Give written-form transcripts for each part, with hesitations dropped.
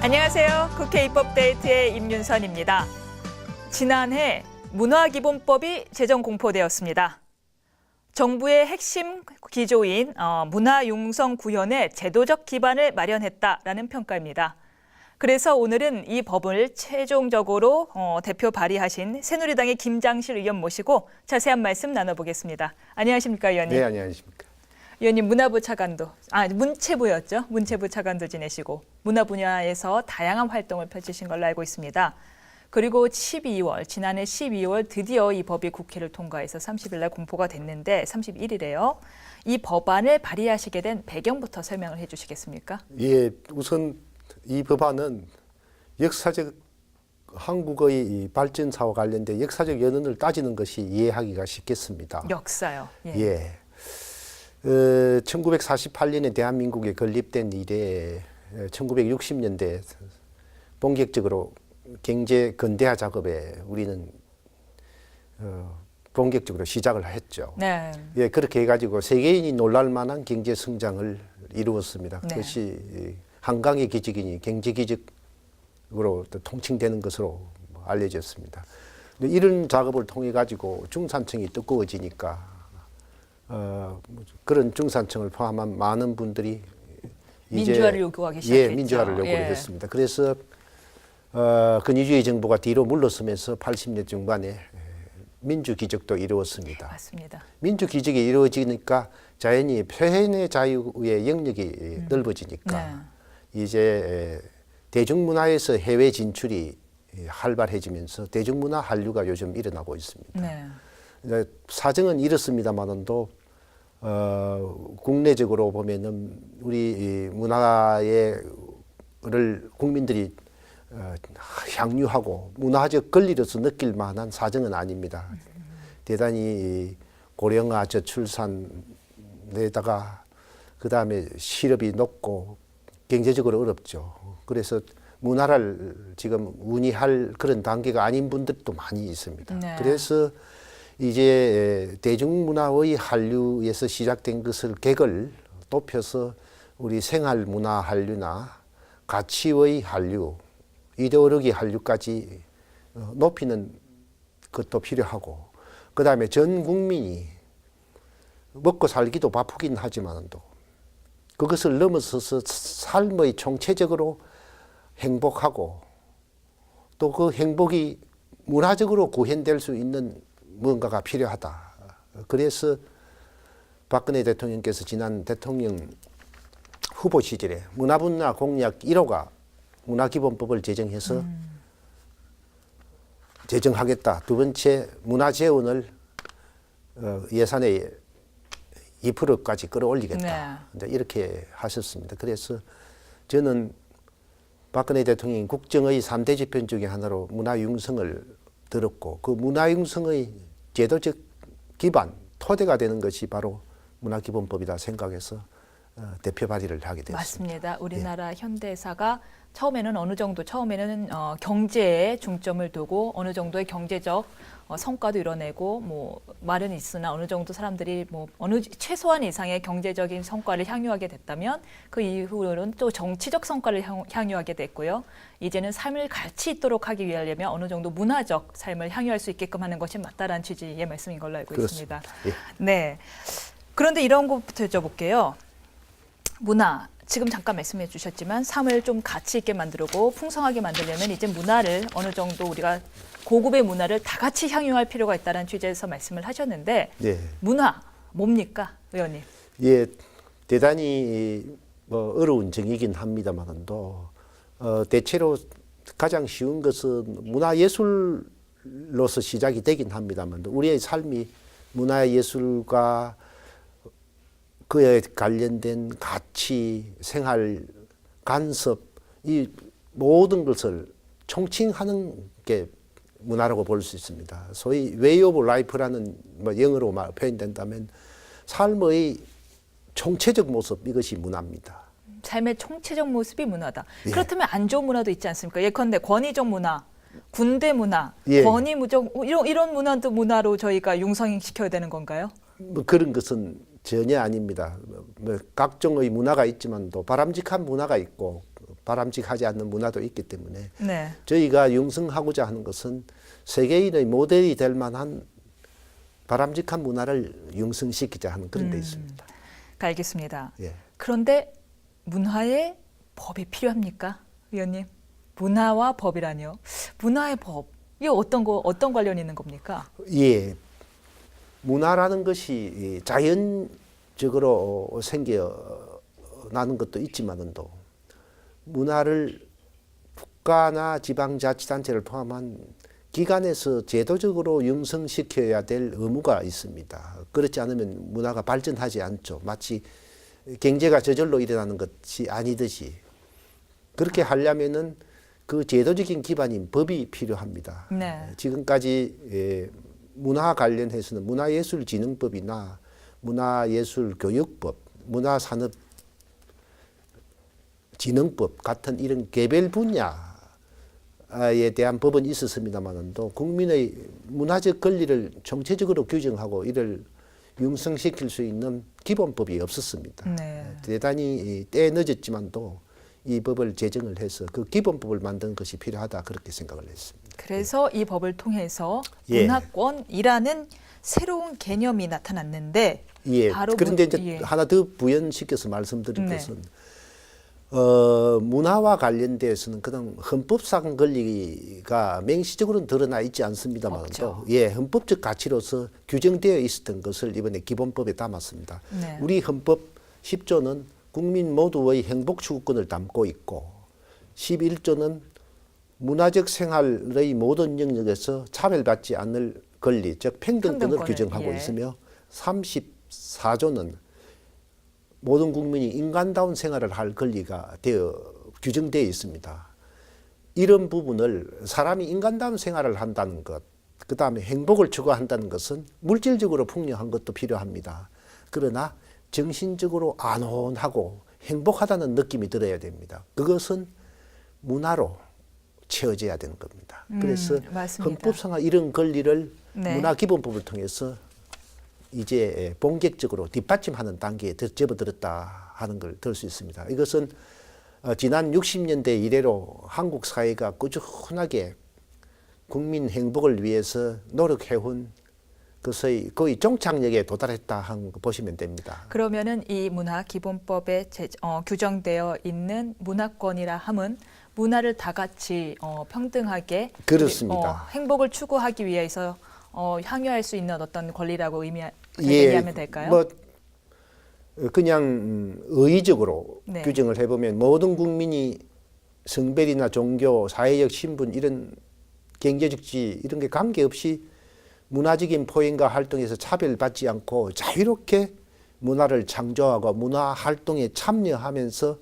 안녕하세요. 국회 입법데이트의 임윤선입니다. 지난해 문화기본법이 제정 공포되었습니다. 정부의 핵심 기조인 문화융성구현의 제도적 기반을 마련했다라는 평가입니다. 그래서 오늘은 이 법을 최종적으로 대표 발의하신 새누리당의 김장실 의원 모시고 자세한 말씀 나눠보겠습니다. 안녕하십니까, 의원님? 네, 안녕하십니까. 의원님 문화부 차관도, 문체부였죠. 문체부 차관도 지내시고 문화 분야에서 다양한 활동을 펼치신 걸로 알고 있습니다. 그리고 지난해 12월 드디어 이 법이 국회를 통과해서 30일 날 공포가 됐는데 31일에요. 이 법안을 발의하시게 된 배경부터 설명을 해 주시겠습니까? 예, 우선 이 법안은 역사적 한국의 발전사와 관련된 역사적 연원을 따지는 것이 이해하기가 쉽겠습니다. 역사요. 예. 1948년에 대한민국에 건립된 이래 1960년대 본격적으로 경제 근대화 작업에 우리는 본격적으로 시작을 했죠. 네. 예, 그렇게 해가지고 세계인이 놀랄 만한 경제 성장을 이루었습니다. 네. 그것이 한강의 기적이니 경제 기적으로 또 통칭되는 것으로 알려졌습니다. 이런 작업을 통해 가지고 중산층이 뜨거워지니까 그런 중산층을 포함한 많은 분들이 민주화를 요구하기 시작했죠. 예, 민주화를 요구를 했습니다. 그래서 근위주의 정부가 뒤로 물러서면서 80년 중반에 민주기적도 이루었습니다. 맞습니다. 민주기적이 이루어지니까 자연히 표현의 자유의 영역이 넓어지니까 이제 대중문화에서 해외 진출이 활발해지면서 대중문화 한류가 요즘 일어나고 있습니다. 네. 사정은 이렇습니다만도 국내적으로 보면은 우리 문화를 국민들이 향유하고 문화적 권리로서 느낄 만한 사정은 아닙니다. 대단히 고령화 저출산에다가 그다음에 실업이 높고 경제적으로 어렵죠. 그래서 문화를 지금 운이할 그런 단계가 아닌 분들도 많이 있습니다. 네. 그래서 이제 대중문화의 한류에서 시작된 것을 객을 높여서 우리 생활문화 한류나 가치의 한류, 이데올로기 한류까지 높이는 것도 필요하고, 그 다음에 전 국민이 먹고 살기도 바쁘긴 하지만도 그것을 넘어서서 삶의 총체적으로 행복하고 또 그 행복이 문화적으로 구현될 수 있는 무언가가 필요하다. 그래서 박근혜 대통령께서 지난 대통령 후보 시절에 문화분야 공약 1호가 문화기본법을 제정해서 제정하겠다. 두 번째 문화재원을 예산의 2%까지 끌어올리겠다. 네. 이렇게 하셨습니다. 그래서 저는 박근혜 대통령이 국정의 3대 지편 중에 하나로 문화융성을 들었고, 그 문화융성의 제도적 기반, 토대가 되는 것이 바로 문화기본법이다 생각해서 대표 발의를 하게 됐습니다. 맞습니다. 우리나라 현대사가 처음에는 경제에 중점을 두고 어느 정도의 경제적 성과도 이뤄내고 뭐 말은 있으나 어느 정도 사람들이 어느 최소한 이상의 경제적인 성과를 향유하게 됐다면 그 이후로는 또 정치적 성과를 향유하게 됐고요. 이제는 삶을 가치 있도록 하기 위하려면 어느 정도 문화적 삶을 향유할 수 있게끔 하는 것이 맞다라는 취지의 말씀인 걸로 알고 그렇습니다. 있습니다. 예. 네. 그런데 이런 것부터 여쭤볼게요. 문화, 지금 잠깐 말씀해 주셨지만 삶을 좀 가치 있게 만들고 풍성하게 만들려면 이제 문화를 어느 정도 우리가 고급의 문화를 다 같이 향유할 필요가 있다는 취지에서 말씀을 하셨는데 네. 문화 뭡니까, 의원님? 예, 대단히 어려운 정의이긴 합니다만도 대체로 가장 쉬운 것은 문화예술로서 시작이 되긴 합니다만 우리의 삶이 문화예술과 그에 관련된 가치, 생활, 간섭, 이 모든 것을 총칭하는 게 문화라고 볼 수 있습니다. 소위 way of life라는 영어로 표현된다면 삶의 총체적 모습, 이것이 문화입니다. 삶의 총체적 모습이 문화다. 예. 그렇다면 안 좋은 문화도 있지 않습니까? 예컨대 권위적 문화, 군대 문화, 예. 권위무적 이런 문화도 문화로 저희가 융성시켜야 되는 건가요? 그런 것은 전혀 아닙니다. 각종의 문화가 있지만 또 바람직한 문화가 있고 바람직하지 않는 문화도 있기 때문에 네. 저희가 융성하고자 하는 것은 세계인의 모델이 될 만한 바람직한 문화를 융성시키자 하는 그런 데 있습니다. 알겠습니다. 예. 그런데 문화에 법이 필요합니까, 위원님? 문화와 법이라뇨? 문화의 법 이게 어떤 관련이 있는 겁니까? 예, 문화라는 것이 자연적으로 생겨나는 것도 있지만은도 문화를 국가나 지방자치단체를 포함한 기관에서 제도적으로 융성시켜야 될 의무가 있습니다. 그렇지 않으면 문화가 발전하지 않죠. 마치 경제가 저절로 일어나는 것이 아니듯이 그렇게 하려면은 그 제도적인 기반인 법이 필요합니다. 네. 지금까지 문화 관련해서는 문화예술진흥법이나 문화예술교육법, 문화산업진흥법 같은 이런 개별 분야에 대한 법은 있었습니다만도 국민의 문화적 권리를 총체적으로 규정하고 이를 융성시킬 수 있는 기본법이 없었습니다. 네. 대단히 때 늦었지만도 이 법을 제정을 해서 그 기본법을 만드는 것이 필요하다 그렇게 생각을 했습니다. 그래서 이 법을 통해서 예. 문화권이라는 새로운 개념이 나타났는데 예. 바로 그런데 이제 예. 하나 더 부연시켜서 말씀드릴 네. 것은 문화와 관련돼서는 그냥 헌법상 권리가 명시적으로는 드러나 있지 않습니다만 없죠. 또 예, 헌법적 가치로서 규정되어 있었던 것을 이번에 기본법에 담았습니다. 네. 우리 헌법 10조는 국민 모두의 행복 추구권을 담고 있고 11조는 문화적 생활의 모든 영역에서 차별받지 않을 권리, 즉 평등권을 평등권을, 규정하고 예. 있으며 34조는 모든 국민이 인간다운 생활을 할 권리가 규정되어 있습니다. 이런 부분을 사람이 인간다운 생활을 한다는 것, 그 다음에 행복을 추구한다는 것은 물질적으로 풍요한 것도 필요합니다. 그러나 정신적으로 안온하고 행복하다는 느낌이 들어야 됩니다. 그것은 문화로 채워져야 되는 겁니다. 그래서 맞습니다. 헌법상의 이런 권리를 네. 문화기본법을 통해서 이제 본격적으로 뒷받침하는 단계에 접어들었다 하는 걸 들 수 있습니다. 이것은 지난 60년대 이래로 한국 사회가 꾸준하게 국민 행복을 위해서 노력해온 그것의 거의 종착역에 도달했다 하는 거 보시면 됩니다. 그러면은 이 문화기본법에 규정되어 있는 문화권이라 함은 문화를 다 같이 평등하게 그렇습니다. 행복을 추구하기 위해서 향유할 수 있는 어떤 권리라고 의미하면 될까요? 뭐 그냥 의의적으로 네. 규정을 해보면 모든 국민이 성별이나 종교, 사회적 신분 이런 경제적 지위 이런 게 관계없이 문화적인 포용과 활동에서 차별받지 않고 자유롭게 문화를 창조하고 문화 활동에 참여하면서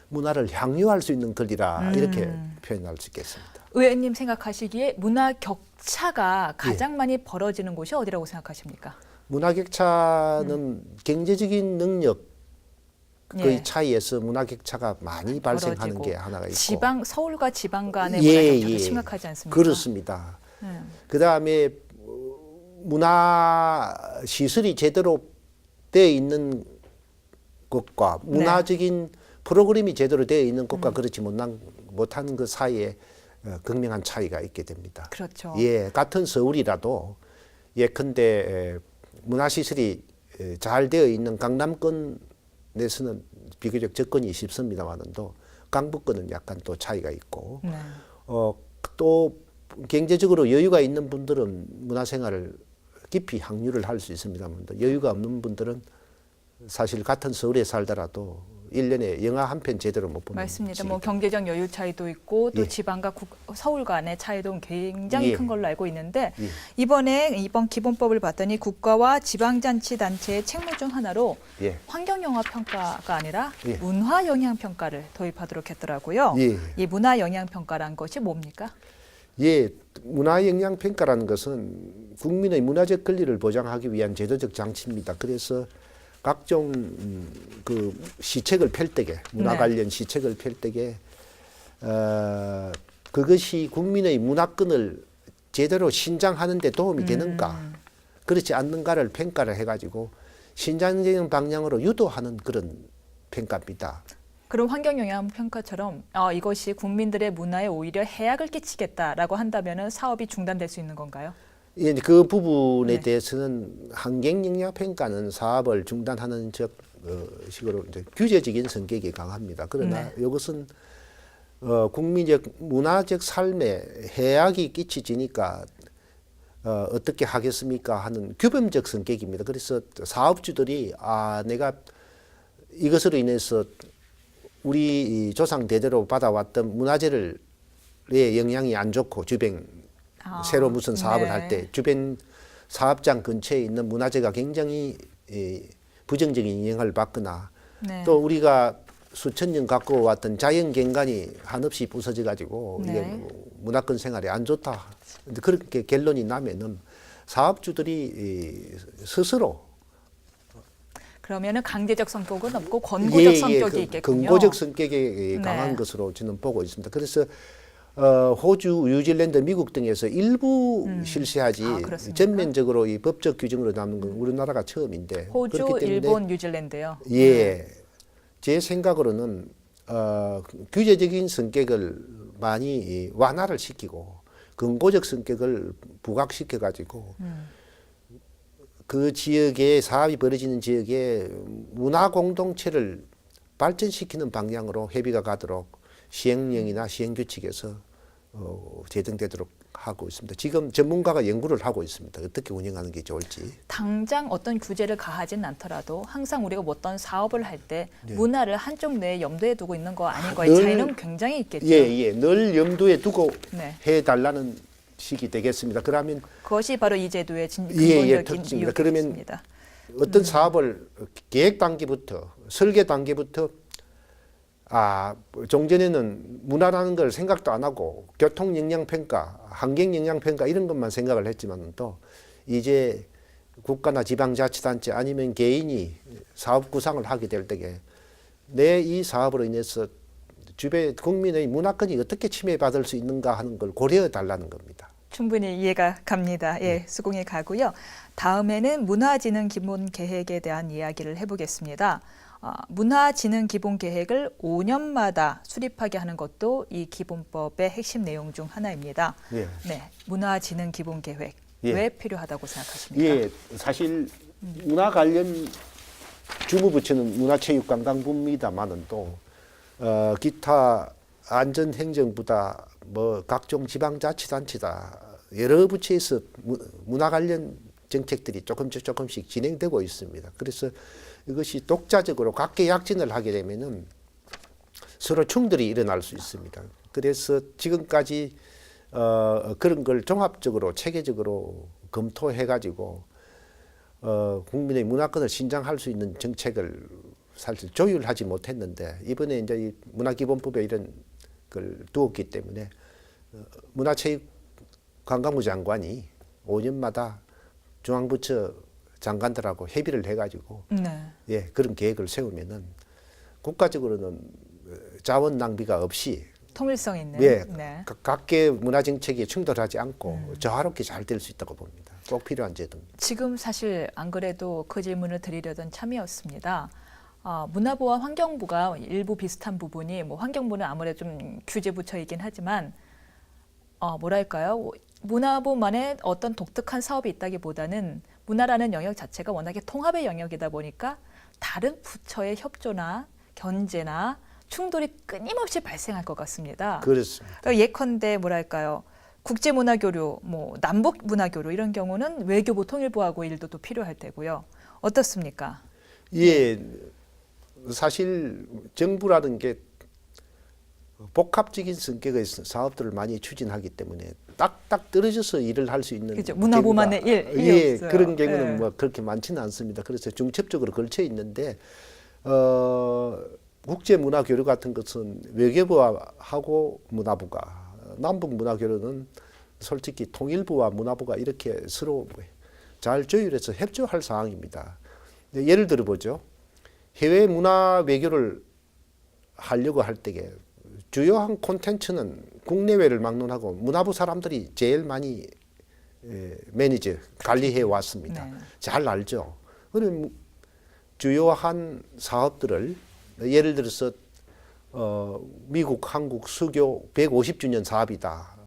문화를 향유할 수 있는 권리라 이렇게 표현할 수 있겠습니다. 의원님 생각하시기에 문화 격차가 예. 가장 많이 벌어지는 곳이 어디라고 생각하십니까? 문화 격차는 경제적인 능력의 예. 차이에서 문화 격차가 많이 발생하는 벌어지고 게 하나가 있고 서울과 지방 간의 예, 문화 격차가 예. 심각하지 않습니까? 그렇습니다. 그 다음에 문화 시설이 제대로 되어 있는 곳과 문화적인 프로그램이 제대로 되어 있는 곳과 그렇지 못한 그 사이에 극명한 차이가 있게 됩니다. 그렇죠. 예, 같은 서울이라도 예컨대 문화시설이 잘 되어 있는 강남권에서는 비교적 접근이 쉽습니다만도 강북권은 약간 또 차이가 있고 네. 또 경제적으로 여유가 있는 분들은 문화생활을 깊이 향유를 할 수 있습니다만 여유가 없는 분들은 사실 같은 서울에 살더라도 1년에 영화 한 편 제대로 못 보는 맞습니다. 시기입니다. 뭐 경제적 여유 차이도 있고 또 예. 지방과 서울 간의 차이도 굉장히 예. 큰 걸로 알고 있는데 예. 이번 기본법을 봤더니 국가와 지방자치단체의 책무 중 하나로 예. 환경영향평가가 아니라 예. 문화영향평가를 도입하도록 했더라고요. 예. 이 문화영향평가란 것이 뭡니까? 예, 문화영향평가라는 것은 국민의 문화적 권리를 보장하기 위한 제도적 장치입니다. 그래서 각종 그 시책을 펼 때에 문화 네. 관련 시책을 펼 때에 그것이 국민의 문화권을 제대로 신장하는 데 도움이 되는가 그렇지 않는가를 평가를 해가지고 신장적인 방향으로 유도하는 그런 평가입니다. 그럼 환경영향평가처럼 이것이 국민들의 문화에 오히려 해악을 끼치겠다라고 한다면은 사업이 중단될 수 있는 건가요? 예, 그 부분에 네. 대해서는 환경영향평가는 사업을 중단하는 식으로 이제 규제적인 성격이 강합니다. 그러나 이것은 국민적 문화적 삶에 해악이 끼치지니까 어떻게 하겠습니까 하는 규범적 성격입니다. 그래서 사업주들이 내가 이것으로 인해서 우리 조상 대대로 받아왔던 문화재를 영향이 안 좋고 새로 무슨 사업을 네. 할 때 주변 사업장 근처에 있는 문화재가 굉장히 부정적인 영향을 받거나 네. 또 우리가 수천 년 갖고 왔던 자연 경관이 한없이 부서져 가지고 네. 이게 문화권 생활에 안 좋다. 근데 그렇게 결론이 나면은 사업주들이 스스로 그러면은 강제적 성격은 없고 권고적 성격이 있겠군요. 권고적 성격이 강한 네. 것으로 저는 보고 있습니다. 그래서 호주, 뉴질랜드, 미국 등에서 일부 실시하지 그렇습니까? 전면적으로 이 법적 규정으로 남는 건 우리나라가 처음인데 호주, 그렇기 때문에 일본, 뉴질랜드요. 예, 제 생각으로는 규제적인 성격을 많이 완화를 시키고 권고적 성격을 부각시켜 가지고 그 지역에 사업이 벌어지는 지역에 문화 공동체를 발전시키는 방향으로 협의가 가도록 시행령이나 시행규칙에서 제정되도록 하고 있습니다. 지금 전문가가 연구를 하고 있습니다. 어떻게 운영하는 게 좋을지. 당장 어떤 규제를 가하진 않더라도 항상 우리가 어떤 사업을 할 때 네. 문화를 한쪽 내에 염두에 두고 있는 거 아닌가의 늘- 차이는 굉장히 있겠죠. 예, 늘 염두에 두고 네. 해달라는 식이 되겠습니다. 그러면 그것이 바로 이 제도의 예, 근본적인 특징입니다. 그러면 이유겠습니다. 어떤 사업을 계획 단계부터 설계 단계부터 종전에는 문화라는 걸 생각도 안 하고 교통 영향 평가, 환경 영향 평가 이런 것만 생각을 했지만 또 이제 국가나 지방자치단체 아니면 개인이 사업 구상을 하게 될 때에 내 이 사업으로 인해서 주변 국민의 문화권이 어떻게 침해받을 수 있는가 하는 걸 고려해 달라는 겁니다. 충분히 이해가 갑니다. 예, 수긍이 가고요. 다음에는 문화진흥 기본 계획에 대한 이야기를 해보겠습니다. 문화진흥 기본 계획을 5년마다 수립하게 하는 것도 이 기본법의 핵심 내용 중 하나입니다. 예. 네, 문화진흥 기본 계획 예. 왜 필요하다고 생각하십니까? 예, 사실 문화 관련 주무부처는 문화체육관광부입니다만은 또 기타 안전행정부다, 뭐 각종 지방자치단체다 여러 부처에서 문화 관련 정책들이 조금씩 진행되고 있습니다. 그래서 이것이 독자적으로 각계약진을 하게 되면은 서로 충돌이 일어날 수 있습니다. 그래서 지금까지 그런 걸 종합적으로 체계적으로 검토해 가지고 국민의 문화권을 신장할 수 있는 정책을 사실 조율하지 못했는데 이번에 이제 이 문화기본법에 이런 걸 두었기 때문에 문화체육관광부 장관이 5년마다 중앙부처 장관들하고 협의를 해가지고 네. 그런 계획을 세우면은 국가적으로는 자원 낭비가 없이 통일성 있는. 네. 각계 문화 정책에 충돌하지 않고 조화롭게 잘 될 수 있다고 봅니다. 꼭 필요한 제도입니다. 지금 사실 안 그래도 그 질문을 드리려던 참이었습니다. 문화부와 환경부가 일부 비슷한 부분이 뭐 환경부는 아무래도 좀 규제 부처이긴 하지만 뭐랄까요? 문화부만의 어떤 독특한 사업이 있다기보다는 문화라는 영역 자체가 워낙에 통합의 영역이다 보니까 다른 부처의 협조나 견제나 충돌이 끊임없이 발생할 것 같습니다. 그렇습니다. 그러니까 예컨대 뭐랄까요? 국제문화교류, 뭐 남북문화교류 이런 경우는 외교부 통일부하고 일도 또 필요할 테고요. 어떻습니까? 예, 사실 정부라는 게 복합적인 성격의 사업들을 많이 추진하기 때문에 딱딱 떨어져서 일을 할 수 있는 그죠. 문화부만의 일이 예, 없어요. 그런 경우는 예. 뭐 그렇게 많지는 않습니다. 그래서 중첩적으로 걸쳐 있는데 국제문화교류 같은 것은 외교부하고 문화부가 남북 문화교류는 솔직히 통일부와 문화부가 이렇게 서로 잘 조율해서 협조할 사항입니다. 예를 들어 보죠. 해외 문화 외교를 하려고 할 때에 주요한 콘텐츠는 국내외를 막론하고 문화부 사람들이 제일 많이 매니저 관리해 왔습니다. 네. 잘 알죠. 그럼 주요한 사업들을 예를 들어서 미국 한국 수교 150주년 사업이다.